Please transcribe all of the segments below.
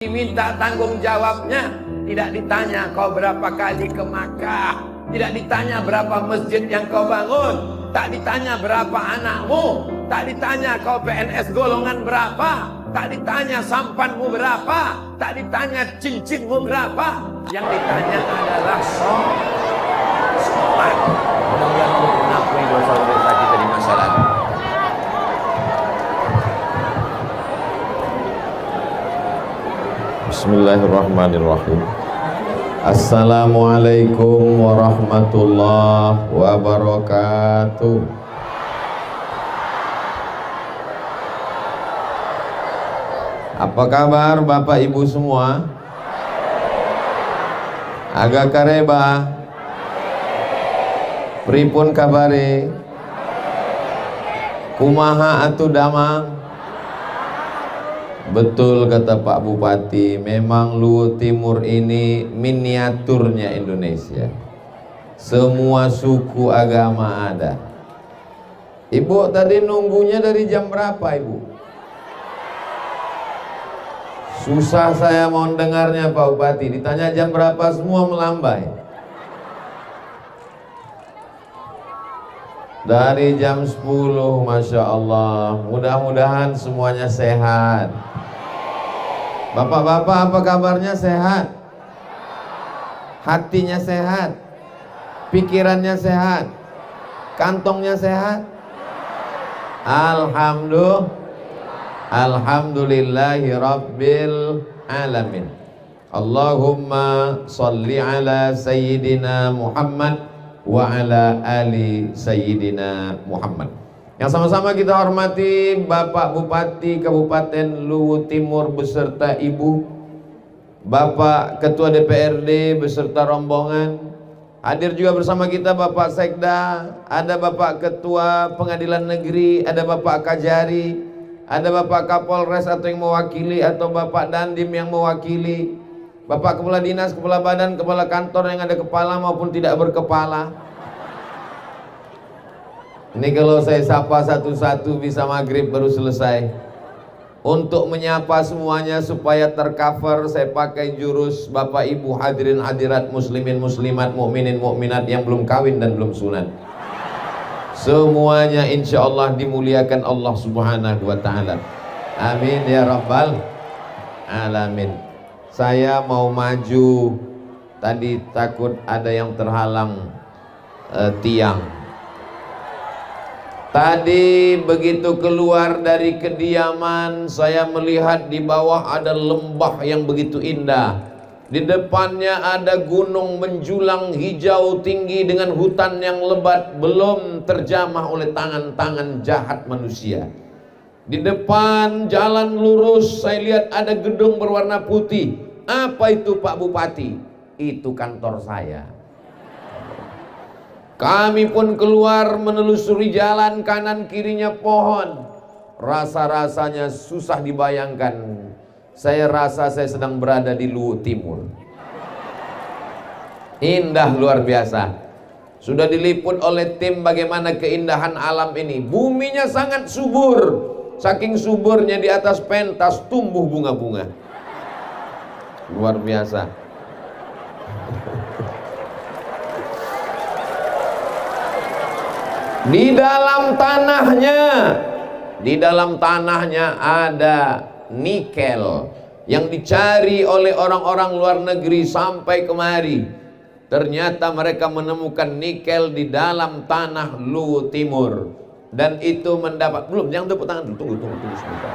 Diminta tanggung jawabnya, tidak ditanya kau berapa kali ke Makkah, tidak ditanya berapa masjid yang kau bangun, tak ditanya berapa anakmu, tak ditanya kau PNS golongan berapa, tak ditanya sampanmu berapa, tak ditanya cincinmu berapa. Yang ditanya adalah sholat. Mudah-mudahan Allah mengampuni dosa-dosa kita di masa lalu. Bismillahirrahmanirrahim. Assalamualaikum warahmatullahi wabarakatuh. Apa kabar Bapak Ibu semua? Agak kareba. Pripun kabare? Kumaha atu damang? Betul kata Pak Bupati, memang Luwu Timur ini miniaturnya Indonesia. Semua suku agama ada. Ibu tadi nunggunya dari jam berapa Ibu? Susah saya mau dengarnya Pak Bupati. Ditanya jam berapa semua melambai. Dari jam 10, Masya Allah. Mudah-mudahan semuanya sehat. Bapak-bapak apa kabarnya, sehat? Hatinya sehat? Pikirannya sehat? Kantongnya sehat? Alhamdulillahi Rabbil Alamin. Allahumma salli ala Sayyidina Muhammad wa ala ali Sayyidina Muhammad. Yang sama-sama kita hormati Bapak Bupati Kabupaten Luwu Timur beserta Ibu, Bapak Ketua DPRD beserta rombongan. Hadir juga bersama kita Bapak Sekda, ada Bapak Ketua Pengadilan Negeri, ada Bapak Kajari, ada Bapak Kapolres atau yang mewakili, atau Bapak Dandim yang mewakili, Bapak Kepala Dinas, Kepala Badan, Kepala Kantor yang ada kepala maupun tidak berkepala. Ini kalau saya sapa satu-satu bisa maghrib baru selesai. Untuk menyapa semuanya supaya tercover, saya pakai jurus Bapak Ibu hadirin hadirat, muslimin muslimat, mukminin mukminat yang belum kawin dan belum sunat. Semuanya insya Allah dimuliakan Allah Subhanahu wa Ta'ala. Amin ya Rabbal Alamin. Saya mau maju, tadi takut ada yang terhalang tiang. Tadi begitu keluar dari kediaman, saya melihat di bawah ada lembah yang begitu indah. Di depannya ada gunung menjulang hijau tinggi dengan hutan yang lebat belum terjamah oleh tangan-tangan jahat manusia. Di depan jalan lurus saya lihat ada gedung berwarna putih. Apa itu Pak Bupati? Itu kantor saya. Kami pun keluar menelusuri jalan, kanan kirinya pohon. Rasa-rasanya susah dibayangkan. Saya rasa saya sedang berada di Luwu Timur. Indah luar biasa. Sudah diliput oleh tim bagaimana keindahan alam ini. Buminya sangat subur. Saking suburnya di atas pentas tumbuh bunga-bunga. Luar biasa. Di dalam tanahnya ada nikel yang dicari oleh orang-orang luar negeri sampai kemari. Ternyata mereka menemukan nikel di dalam tanah Luwu Timur, dan itu mendapat, belum, jangan tepuk tangan dulu, tunggu sebentar.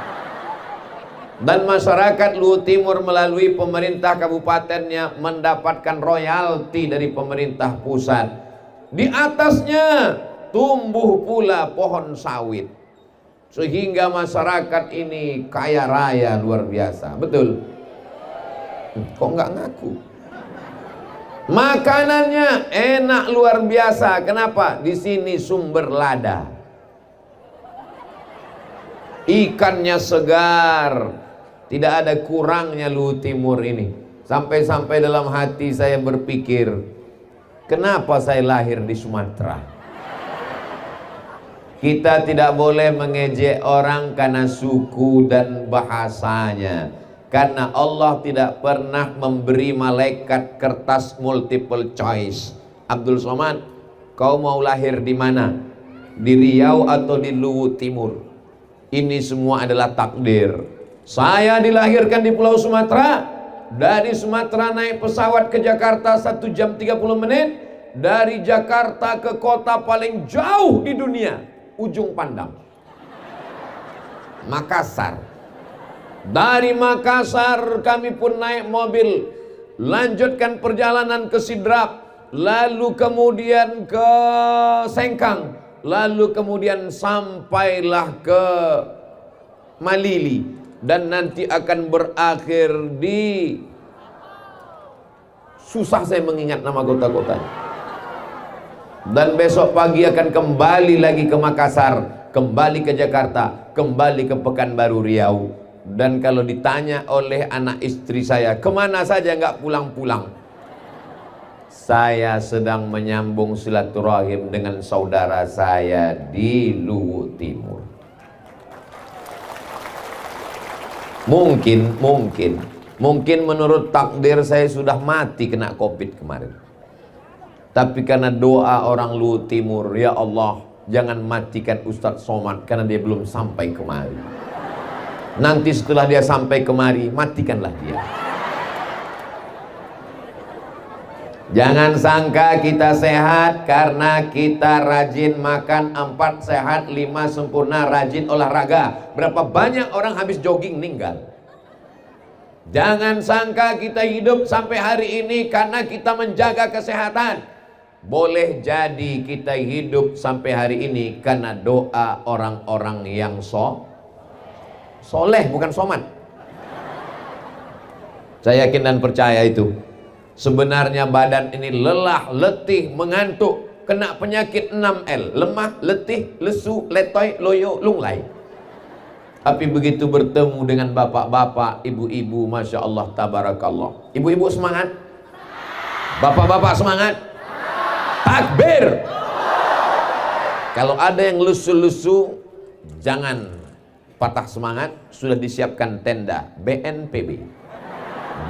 Dan masyarakat Luwu Timur melalui pemerintah kabupatennya mendapatkan royalti dari pemerintah pusat. Di atasnya tumbuh pula pohon sawit, sehingga masyarakat ini kaya raya luar biasa. Betul? Kok nggak ngaku? Makanannya enak luar biasa. Kenapa? Di sini sumber lada, ikannya segar, tidak ada kurangnya Luwu Timur ini. Sampai-sampai dalam hati saya berpikir, kenapa saya lahir di Sumatera? Kita tidak boleh mengejek orang karena suku dan bahasanya. Karena Allah tidak pernah memberi malaikat kertas multiple choice. Abdul Somad, kau mau lahir di mana? Di Riau atau di Luwu Timur? Ini semua adalah takdir. Saya dilahirkan di Pulau Sumatera. Dari Sumatera naik pesawat ke Jakarta 1 jam 30 menit. Dari Jakarta ke kota paling jauh di dunia, Ujung Pandang, Makassar. Dari Makassar kami pun naik mobil, lanjutkan perjalanan ke Sidrap, lalu kemudian ke Sengkang, lalu kemudian sampailah ke Malili, dan nanti akan berakhir di, susah saya mengingat nama kota-kotanya. Dan besok pagi akan kembali lagi ke Makassar, kembali ke Jakarta, kembali ke Pekanbaru Riau. Dan kalau ditanya oleh anak istri saya, kemana saja nggak pulang-pulang? Saya sedang menyambung silaturahim dengan saudara saya di Luwu Timur. Mungkin menurut takdir saya sudah mati kena COVID kemarin. Tapi karena doa orang Luwu Timur, ya Allah, jangan matikan Ustadz Somad karena dia belum sampai kemari. Nanti setelah dia sampai kemari, matikanlah dia. Jangan sangka kita sehat karena kita rajin makan 4 sehat 5 sempurna, rajin olahraga. Berapa banyak orang habis jogging meninggal. Jangan sangka kita hidup sampai hari ini karena kita menjaga kesehatan. Boleh jadi kita hidup sampai hari ini karena doa orang-orang yang soleh, bukan somat. Saya yakin dan percaya itu. Sebenarnya badan ini lelah, letih, mengantuk, kena penyakit 6L, lemah, letih, lesu, letoy, loyo, lunglai. Tapi begitu bertemu dengan bapak-bapak, ibu-ibu, Masya Allah, tabarakallah. Ibu-ibu semangat, bapak-bapak semangat, takbir. Kalau ada yang lusu-lusu, jangan patah semangat. Sudah disiapkan tenda BNPB,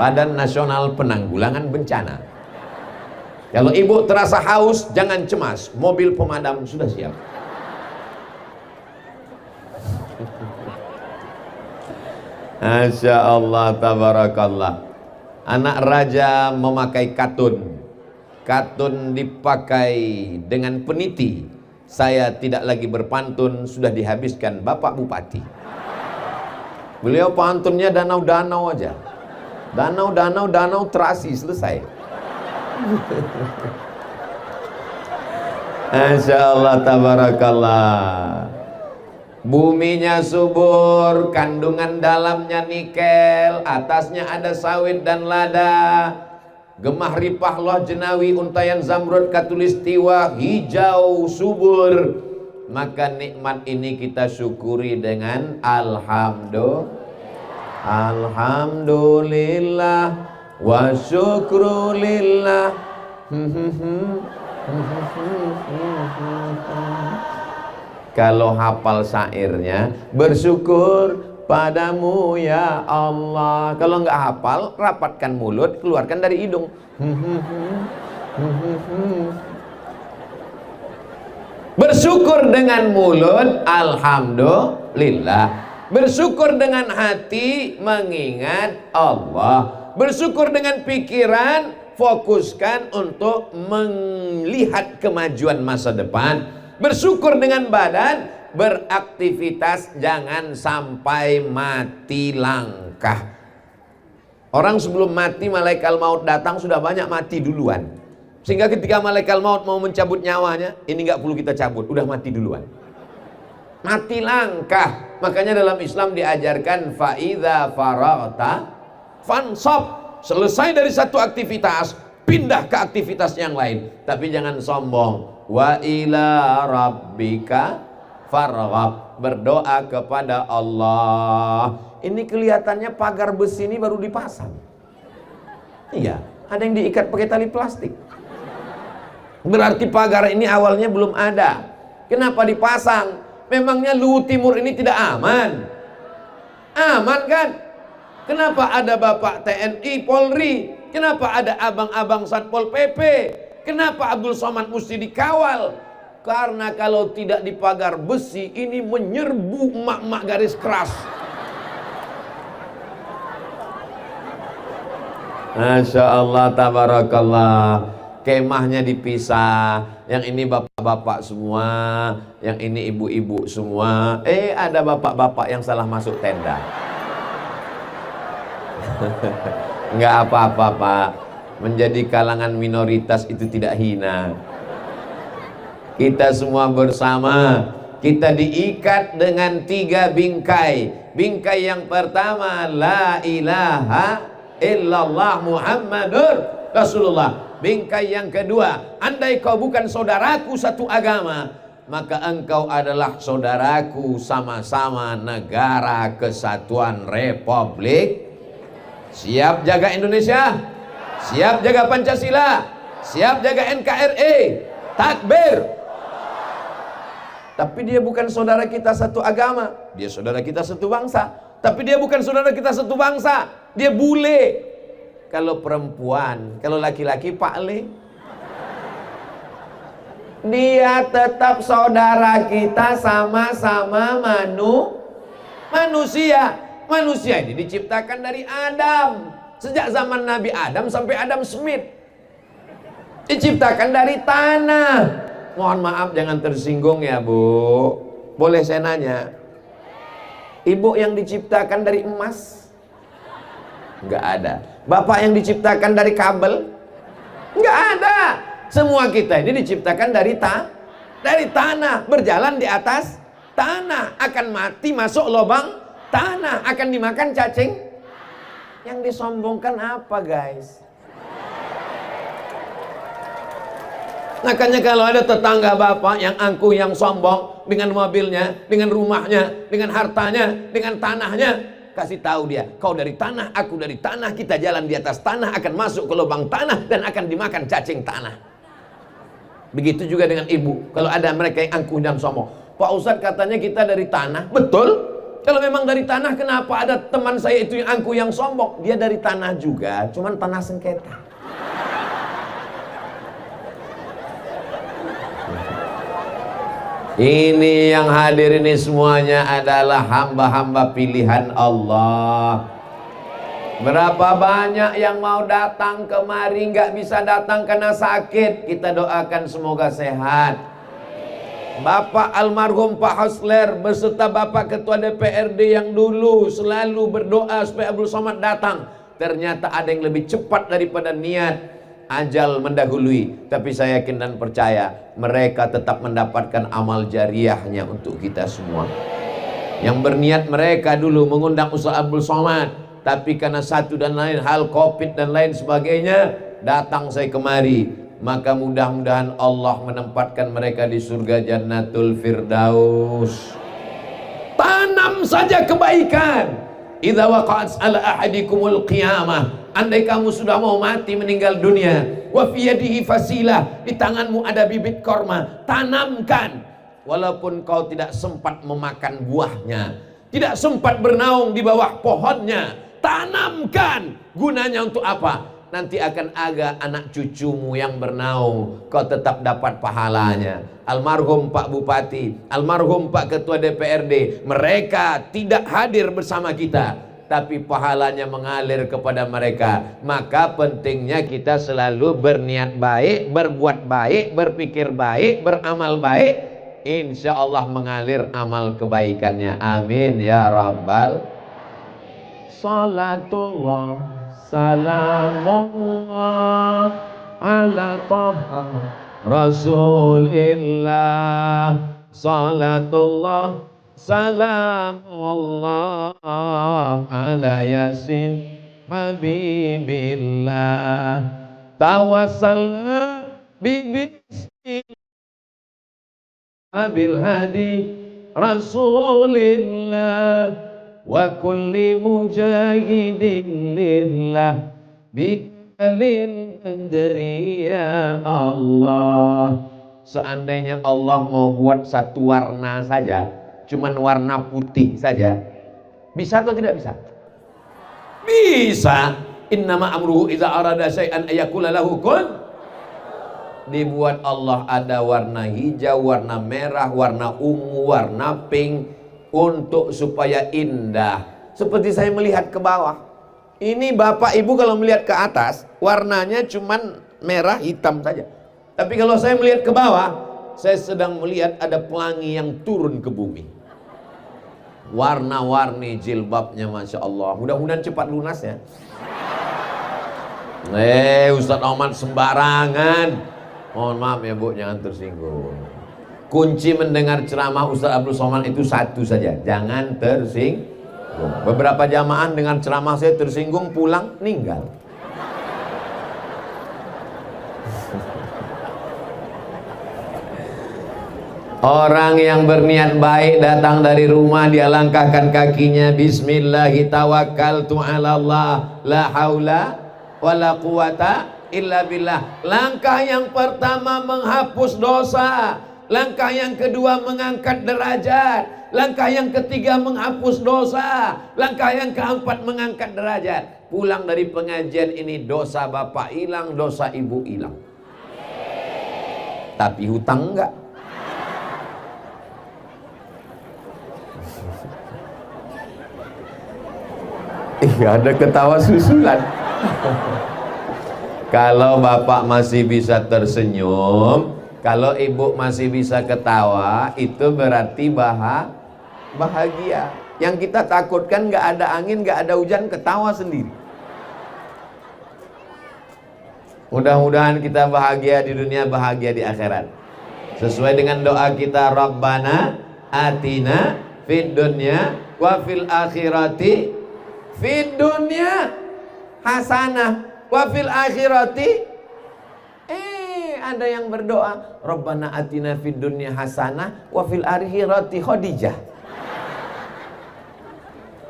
Badan Nasional Penanggulangan Bencana. Kalau ibu terasa haus, jangan cemas, mobil pemadam sudah siap. Masya Allah, tabarakallah. Anak raja memakai katun. Katun dipakai dengan peniti. Saya tidak lagi berpantun, sudah dihabiskan Bapak Bupati. Beliau pantunnya danau-danau aja. Danau terasi, selesai. Masya Allah, tabarakallah. Buminya subur, kandungan dalamnya nikel, atasnya ada sawit dan lada. Gemah ripah loh jenawi, untayan zamrud, katulistiwa, hijau subur. Maka nikmat ini kita syukuri dengan alhamdulillah wa syukrulillah. Kalau hafal syairnya, bersyukur padamu ya Allah. Kalau nggak hafal, rapatkan mulut, keluarkan dari hidung. Bersyukur dengan mulut, alhamdulillah. Bersyukur dengan hati, mengingat Allah. Bersyukur dengan pikiran, fokuskan untuk melihat kemajuan masa depan. Bersyukur dengan badan, beraktivitas, jangan sampai mati langkah. Orang sebelum mati, malaikat maut datang sudah banyak mati duluan. Sehingga ketika malaikat maut mau mencabut nyawanya, ini nggak perlu kita cabut, udah mati duluan. Mati langkah. Makanya dalam Islam diajarkan fa'idha faragta fansab. Selesai dari satu aktivitas, pindah ke aktivitas yang lain. Tapi jangan sombong. Wa ila rabbika farghab, berdoa kepada Allah. Ini kelihatannya pagar besi ini baru dipasang. Iya, ada yang diikat pakai tali plastik. Berarti pagar ini awalnya belum ada. Kenapa dipasang? Memangnya Luwu Timur ini tidak aman? Aman kan? Kenapa ada bapak TNI, Polri? Kenapa ada abang-abang Satpol PP? Kenapa Abdul Somad mesti dikawal? Karena kalau tidak dipagar besi, ini menyerbu emak-emak garis keras. Masya Allah, tabarakallah. Kemahnya dipisah. Yang ini bapak-bapak semua, yang ini ibu-ibu semua. Ada bapak-bapak yang salah masuk tenda. Enggak apa-apa, Pak. Menjadi kalangan minoritas itu tidak hina. Kita semua bersama, kita diikat dengan 3 bingkai. Bingkai yang pertama, la ilaha illallah Muhammadur Rasulullah. Bingkai yang kedua, andai kau bukan saudaraku satu agama, maka engkau adalah saudaraku sama-sama negara kesatuan Republik. Siap jaga Indonesia? Siap jaga Pancasila? Siap jaga NKRI? Takbir! Tapi dia bukan saudara kita satu agama, dia saudara kita satu bangsa. Tapi dia bukan saudara kita satu bangsa, dia bule. Kalau perempuan, kalau laki-laki Pak Le. Dia tetap saudara kita, sama-sama manusia. Manusia ini diciptakan dari Adam. Sejak zaman Nabi Adam sampai Adam Smith, diciptakan dari tanah. Mohon maaf jangan tersinggung ya Bu. Boleh saya nanya, ibu yang diciptakan dari emas? Enggak ada. Bapak yang diciptakan dari kabel? Enggak ada. Semua kita ini diciptakan dari tanah, berjalan di atas tanah, akan mati masuk lubang tanah, akan dimakan cacing. Yang disombongkan apa guys? Makanya kalau ada tetangga bapak yang angkuh, yang sombong dengan mobilnya, dengan rumahnya, dengan hartanya, dengan tanahnya, kasih tahu dia, kau dari tanah, aku dari tanah, kita jalan di atas tanah, akan masuk ke lubang tanah dan akan dimakan cacing tanah. Begitu juga dengan ibu. Kalau ada mereka yang angkuh dan sombong, Pak Ustadz katanya kita dari tanah. Betul. Kalau memang dari tanah, kenapa ada teman saya itu yang angkuh, yang sombong? Dia dari tanah juga, cuman tanah sengketa. Ini yang hadir ini semuanya adalah hamba-hamba pilihan Allah. Berapa banyak yang mau datang kemari, nggak bisa datang karena sakit. Kita doakan semoga sehat. Bapak almarhum Pak Hasler beserta Bapak Ketua DPRD yang dulu selalu berdoa supaya Abdul Somad datang. Ternyata ada yang lebih cepat daripada niat. Ajal mendahului, tapi saya yakin dan percaya mereka tetap mendapatkan amal jariahnya untuk kita semua. Yang berniat mereka dulu mengundang Ustaz Abdul Somad, tapi karena satu dan lain hal, COVID dan lain sebagainya, datang saya kemari. Maka mudah-mudahan Allah menempatkan mereka di surga Jannatul Firdaus. Tanam saja kebaikan. Idza waqa'at ala ahadikumul qiyamah, andai kamu sudah mau mati, meninggal dunia, wa fi yadihi fasilah, di tanganmu ada bibit korma, tanamkan. Walaupun kau tidak sempat memakan buahnya, tidak sempat bernaung di bawah pohonnya, tanamkan. Gunanya untuk apa? Nanti akan ada anak cucumu yang bernaung, kau tetap dapat pahalanya. Almarhum Pak Bupati, almarhum Pak Ketua DPRD, mereka tidak hadir bersama kita, tapi pahalanya mengalir kepada mereka. Maka pentingnya kita selalu berniat baik, berbuat baik, berpikir baik, beramal baik. Insya Allah mengalir amal kebaikannya. Amin ya Rabbal. Salatullah, salamullah ala taha Rasulillah. Salatullah, salamullah ala yasin habibillah. Tawassalna bismillah bil hadi Rasulillah wa kulli mujahidin lillah bi'alil andri ya Allah. Seandainya Allah mau buat satu warna saja, cuman warna putih saja, bisa atau tidak bisa? Bisa. Innama amruhu idza arada syai'an ayaqula lahu kun. Dibuat Allah ada warna hijau, warna merah, warna ungu, warna pink untuk supaya indah. Seperti saya melihat ke bawah. Ini Bapak Ibu kalau melihat ke atas warnanya cuman merah hitam saja. Tapi kalau saya melihat ke bawah, saya sedang melihat ada pelangi yang turun ke bumi. Warna-warni jilbabnya Masya Allah. Mudah-mudahan cepat lunas ya. Ustadz Ahmad sembarangan. Mohon maaf ya Bu, jangan tersinggung. Kunci mendengar ceramah Ustadz Abdul Somad itu satu saja, jangan tersinggung. Beberapa jamaah dengan ceramah saya tersinggung, pulang ninggal. Orang yang berniat baik datang dari rumah, dia langkahkan kakinya, Bismillahi tawakkaltu ala Allah, la haula wala quwata illa billah. Langkah yang pertama menghapus dosa, langkah yang kedua mengangkat derajat, langkah yang ketiga menghapus dosa, langkah yang keempat mengangkat derajat. Pulang dari pengajian ini dosa bapak hilang, dosa ibu hilang. Tapi hutang enggak. Ada ketawa susulan. Kalau bapak masih bisa tersenyum, kalau ibu masih bisa ketawa, itu berarti bahagia. Yang kita takutkan nggak ada angin, nggak ada hujan, ketawa sendiri. Mudah-mudahan kita bahagia di dunia, bahagia di akhirat. Sesuai dengan doa kita, Rabbana atina fid dunya wa fil akhirati fid dunya hasanah wa fil akhirati. Ada yang berdoa Rabbana atina fid dunya hasanah wa fil akhirati Khadijah.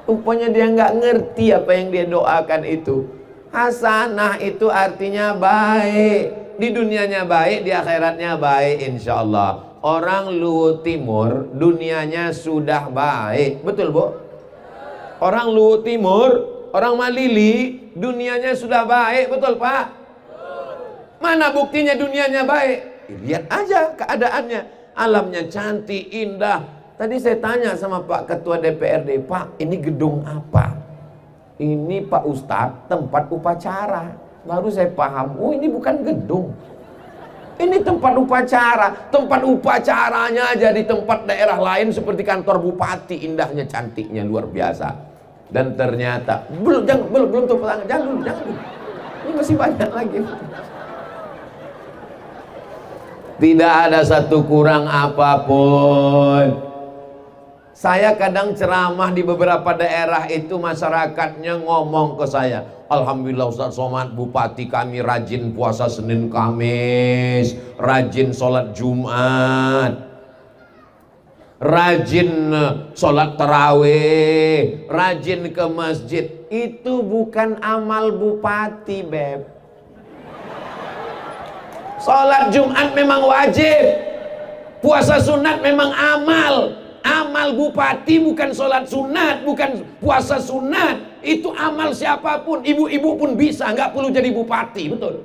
Rupanya dia nggak ngerti apa yang dia doakan itu. Hasanah itu artinya baik, di dunianya baik, di akhiratnya baik insyaallah. Orang Luwu Timur dunianya sudah baik, betul Bu? Orang Luwu Timur, orang Malili dunianya sudah baik, betul Pak? Mana buktinya dunianya baik? Lihat aja keadaannya, alamnya cantik, indah. Tadi saya tanya sama Pak Ketua DPRD, Pak ini gedung apa? Ini Pak Ustadz tempat upacara. Baru saya paham, oh ini bukan gedung, ini tempat upacara. Tempat upacaranya aja di tempat daerah lain seperti kantor bupati, indahnya, cantiknya, luar biasa. Dan ternyata belum tuh pelanggan, jangan dulu. Ini masih banyak lagi. Tidak ada satu kurang apapun. Saya kadang ceramah di beberapa daerah itu, masyarakatnya ngomong ke saya, Alhamdulillah Ustaz Somad, bupati kami rajin puasa Senin Kamis, rajin sholat Jumat, rajin sholat tarawih, rajin ke masjid. Itu bukan amal bupati, Beb. Sholat Jumat memang wajib, puasa sunat memang amal. Amal bupati bukan sholat sunat, bukan puasa sunat. Itu amal siapapun, ibu-ibu pun bisa, nggak perlu jadi bupati, betul?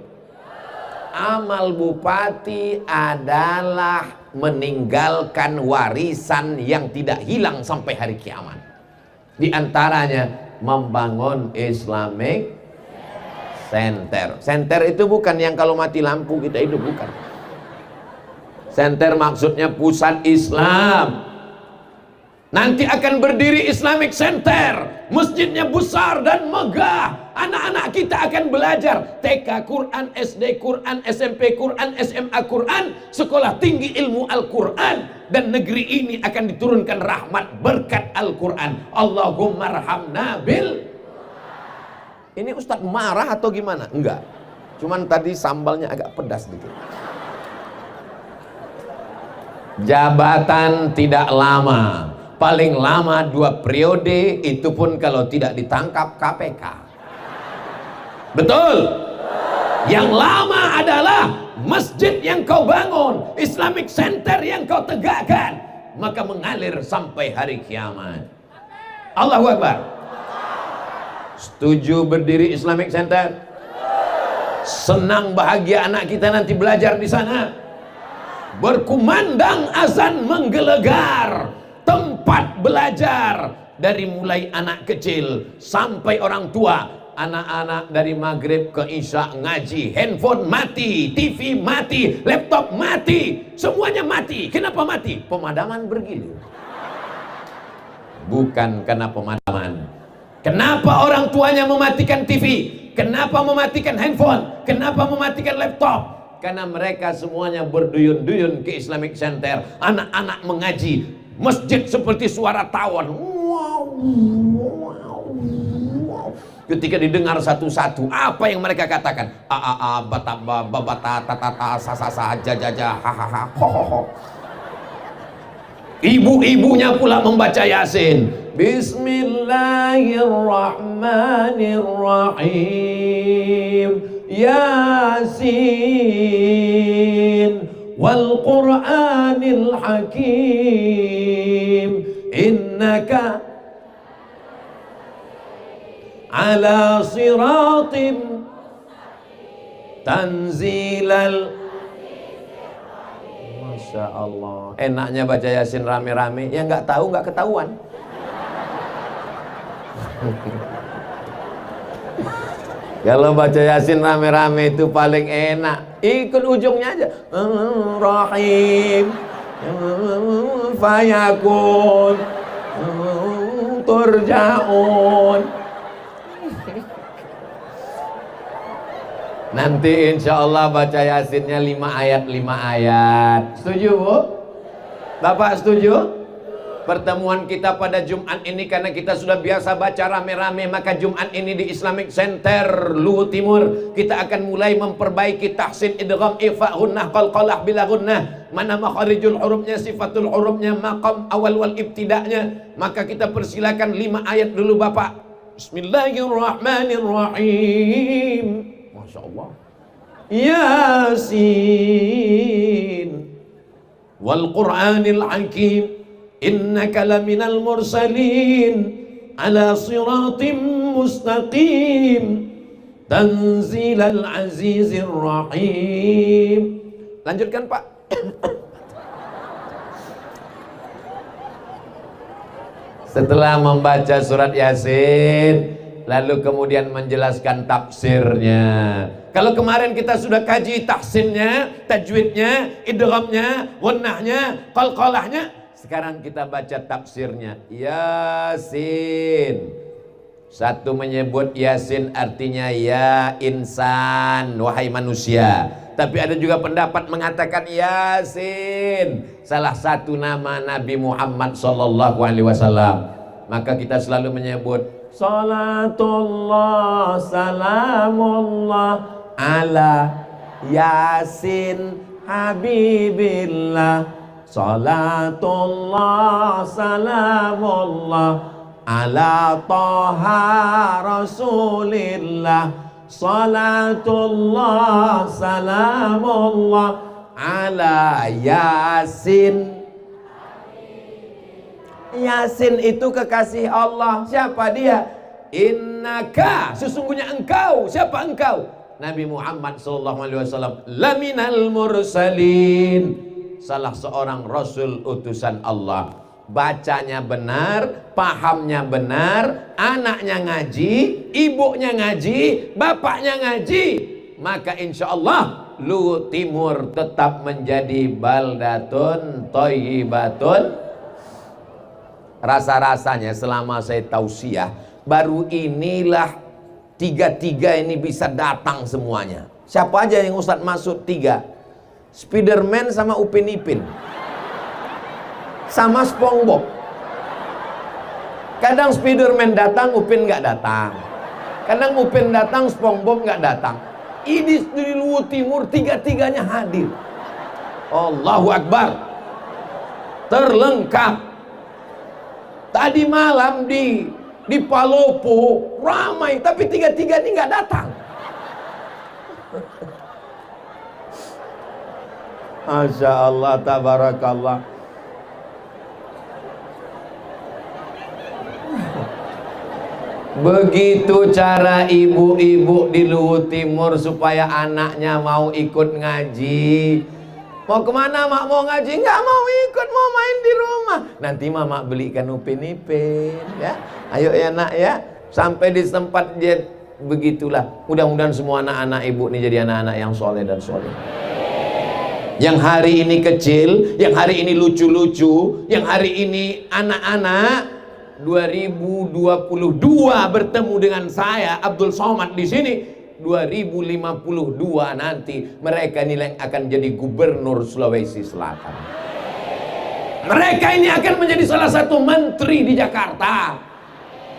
Amal bupati adalah meninggalkan warisan yang tidak hilang sampai hari kiamat. Di antaranya membangun Islamic Center. Center itu bukan yang kalau mati lampu kita hidup, bukan. Center maksudnya pusat Islam. Nanti akan berdiri Islamic Center, masjidnya besar dan megah. Anak-anak kita akan belajar TK Quran, SD Quran, SMP Quran, SMA Quran, sekolah tinggi ilmu Al-Quran. Dan negeri ini akan diturunkan rahmat berkat Al-Quran. Allahumma arhamna bil. Ini Ustadz marah atau gimana? Enggak, cuman tadi sambalnya agak pedas dikit. Jabatan tidak lama, paling lama 2 periode, itu pun kalau tidak ditangkap KPK. Betul? Yang lama adalah masjid yang kau bangun, Islamic Center yang kau tegakkan, maka mengalir sampai hari kiamat. Allahu Akbar. Setuju berdiri Islamic Center? Senang bahagia anak kita nanti belajar di sana. Berkumandang azan menggelegar tempat belajar, dari mulai anak kecil sampai orang tua. Anak-anak dari maghrib ke isya ngaji, handphone mati, TV mati, laptop mati, semuanya mati. Kenapa mati? Pemadaman bergilir. Bukan karena pemadaman. Kenapa orang tuanya mematikan TV? Kenapa mematikan handphone? Kenapa mematikan laptop? Karena mereka semuanya berduyun-duyun ke Islamic Center. Anak-anak mengaji, masjid seperti suara tawon. Ketika didengar satu-satu, apa yang mereka katakan? Bataba, babata, tatata, sasasa, jajaja, hahaha, hohoho. Ibu-ibunya pula membaca Yasin. Bismillahirrahmanirrahim. Yasin wal Qur'anil Hakim. Innaka ala siratim tanzilal. Masya Allah, enaknya baca Yasin rame-rame. Yang nggak tahu nggak ketahuan. Kalau baca Yasin rame-rame itu paling enak. Ikut ujungnya aja. Rahim, fayakun, turjaun. Nanti insya Allah baca Yasinnya 5 ayat 5 ayat. Setuju Bu? Bapak setuju? Pertemuan kita pada Jumat ini, karena kita sudah biasa baca rame-rame, maka Jumat ini di Islamic Center Luhut Timur kita akan mulai memperbaiki tahsin, idgham, ifa, gunnah, qalqalah, bila gunnah. Mana makharijul hurufnya, sifatul hurufnya, maqam awal wal ibtida'nya. Maka kita persilakan 5 ayat dulu Bapak. Bismillahirrahmanirrahim. Masya Allah. Yasin wal Qur'anil Hakim. Innaka laminal mursalin ala siratim mustaqim tanzilal azizir rahim. Lanjutkan Pak. Setelah membaca surat Yasin, lalu kemudian menjelaskan tafsirnya. Kalau kemarin kita sudah kaji tahsinnya, tajwidnya, idghamnya, gunnahnya, qalqalahnya, sekarang kita baca tafsirnya. Yasin. Satu menyebut Yasin artinya ya insan, wahai manusia. Tapi ada juga pendapat mengatakan Yasin salah satu nama Nabi Muhammad SAW. Maka kita selalu menyebut salatullah salamullah ala Yasin habibillah. Salatullah salamullah ala Taha Rasulillah. Salatullah salamullah ala Yasin. Yasin itu kekasih Allah. Siapa dia? Innaka, sesungguhnya engkau. Siapa engkau? Nabi Muhammad SAW. Laminal mursalin, salah seorang Rasul utusan Allah. Bacanya benar, pahamnya benar, anaknya ngaji, ibunya ngaji, bapaknya ngaji. Maka insya Allah Luhut Timur tetap menjadi baldatun thayyibatun. Rasa-rasanya selama saya tausiah, baru inilah tiga-tiga ini bisa datang semuanya. Siapa aja yang Ustadz maksud tiga? Spiderman sama Upin Ipin sama SpongeBob. Kadang Spiderman datang, Upin nggak datang. Kadang Upin datang, SpongeBob nggak datang. Ini di Luhut Timur tiga-tiganya hadir. Allahu Akbar. Terlengkap. Tadi malam di Palopo ramai, tapi tiga-tiga ini nggak datang. Masya Allah, tabarakallah. Begitu cara ibu-ibu di Luhut Timur supaya anaknya mau ikut ngaji. Mau kemana mak? Mau ngaji? Nggak mau ikut, mau main di rumah. Nanti mama belikan upin-ipin ya. Ayo ya nak ya. Sampai di tempat dia begitulah. Mudah-mudahan semua anak-anak ibu ini jadi anak-anak yang soleh dan soleh. Yang hari ini kecil, yang hari ini lucu-lucu, yang hari ini anak-anak 2022 bertemu dengan saya Abdul Somad di sini. 2052 nanti mereka nilai akan jadi gubernur Sulawesi Selatan. Mereka ini akan menjadi salah satu menteri di Jakarta.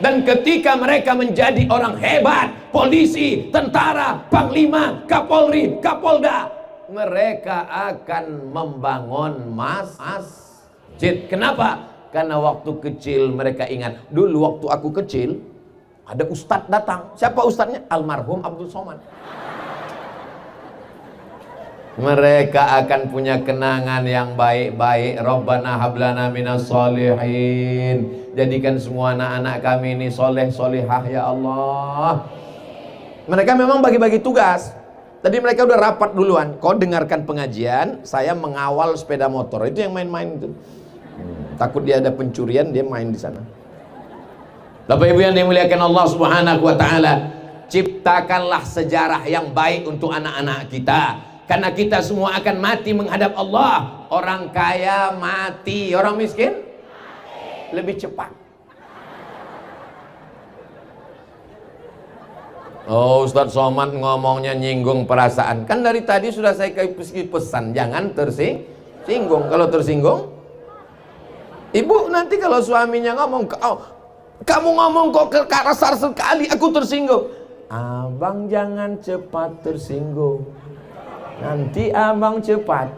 Dan ketika mereka menjadi orang hebat, polisi, tentara, panglima, kapolri, kapolda, mereka akan membangun masjid. Kenapa? Karena waktu kecil mereka ingat, dulu waktu aku kecil ada ustadz datang. Siapa ustadznya? Almarhum Abdul Somad. Mereka akan punya kenangan yang baik-baik. Rabbana hablana minas solihin. Jadikan semua anak-anak kami ini soleh solihah ya Allah. Mereka memang bagi-bagi tugas. Tadi mereka udah rapat duluan. Kau dengarkan pengajian, saya mengawal sepeda motor. Itu yang main-main itu. Takut dia ada pencurian, dia main di sana. Bapak Ibu yang dimuliakan Allah Subhanahu wa taala, ciptakanlah sejarah yang baik untuk anak-anak kita. Karena kita semua akan mati menghadap Allah. Orang kaya mati, orang miskin lebih cepat. Oh, Ustadz Somad ngomongnya nyinggung perasaan. Kan dari tadi sudah saya kasih pesan, jangan tersinggung. Kalau tersinggung, ibu nanti kalau suaminya ngomong, kamu ngomong kok kasar sekali, aku tersinggung. Abang jangan cepat tersinggung, nanti abang cepat.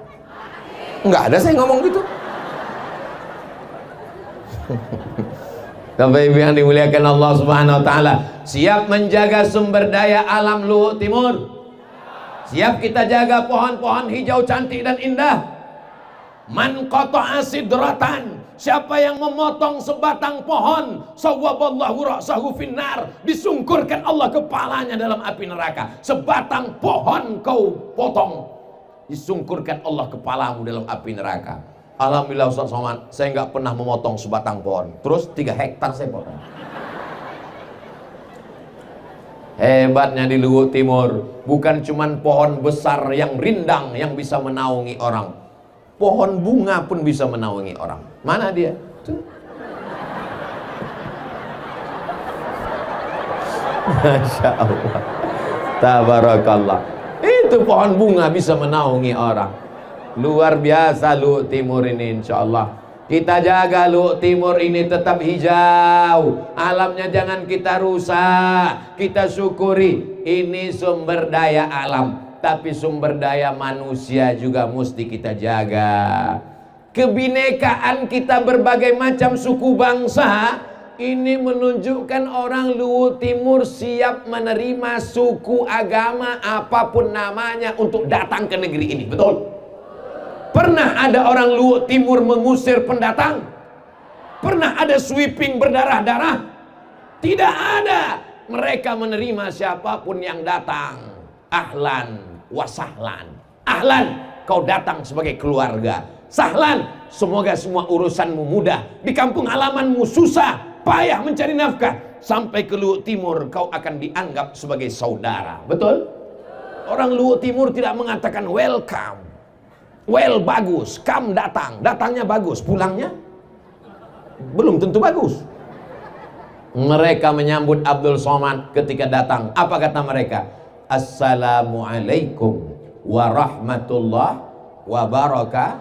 Enggak ada saya ngomong gitu. Bapak Ibu yang dimuliakan Allah Subhanahu wa taala, siap menjaga sumber daya alam Luhut Timur? Siap kita jaga pohon-pohon hijau cantik dan indah? Man qata'a sidratan, siapa yang memotong sebatang pohon, sawwaballahu ra'sahu finnar, disungkurkan Allah kepalanya dalam api neraka. Sebatang pohon kau potong, disungkurkan Allah kepalamu dalam api neraka. Alhamdulillah Ustaz Somad, saya nggak pernah memotong sebatang pohon. Terus 3 hektar saya potong. Hebatnya di Luhut Timur, bukan cuman pohon besar yang rindang yang bisa menaungi orang, pohon bunga pun bisa menaungi orang. Mana dia? Tuh. Masya Allah, tabarakallah. Itu pohon bunga bisa menaungi orang. Luar biasa Luhut Timur ini, insya Allah. Kita jaga Luhut Timur ini tetap hijau. Alamnya jangan kita rusak. Kita syukuri. Ini sumber daya alam, tapi sumber daya manusia juga mesti kita jaga. Kebinekaan kita berbagai macam suku bangsa, ini menunjukkan orang Luhut Timur siap menerima suku agama apapun namanya untuk datang ke negeri ini. Betul? Pernah ada orang Luhut Timur mengusir pendatang? Pernah ada sweeping berdarah-darah? Tidak ada. Mereka menerima siapapun yang datang. Ahlan wa sahlan. Ahlan, kau datang sebagai keluarga. Sahlan, semoga semua urusanmu mudah. Di kampung halamanmu susah, payah mencari nafkah. Sampai ke Luhut Timur kau akan dianggap sebagai saudara. Betul? Orang Luhut Timur tidak mengatakan welcome. Well, bagus, kam datang, datangnya bagus, pulangnya belum tentu bagus. Mereka menyambut Abdul Somad ketika datang. Apa kata mereka? Assalamualaikum warahmatullah wabarakatuh.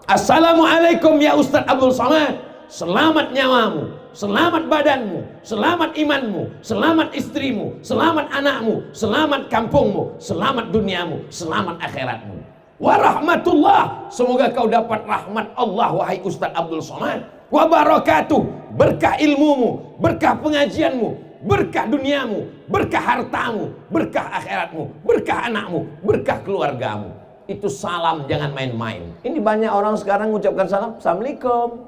Assalamualaikum ya Ustadz Abdul Somad. Selamat nyawamu, selamat badanmu, selamat imanmu, selamat istrimu, selamat anakmu, selamat kampungmu, selamat duniamu, selamat akhiratmu. Warahmatullah, semoga kau dapat rahmat Allah wahai Ustadz Abdul Somad. Wabarakatuh, berkah ilmumu, berkah pengajianmu, berkah duniamu, berkah hartamu, berkah akhiratmu, berkah anakmu, berkah keluargamu. Itu salam, jangan main-main. Ini banyak orang sekarang mengucapkan salam, Assalamualaikum.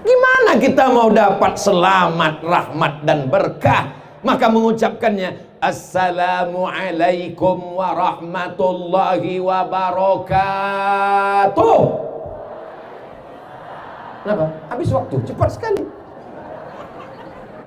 Gimana Bila kita mau dapat selamat, rahmat dan berkah, maka mengucapkannya Assalamualaikum warahmatullahi wabarakatuh. Kenapa? Habis waktu, cepat sekali.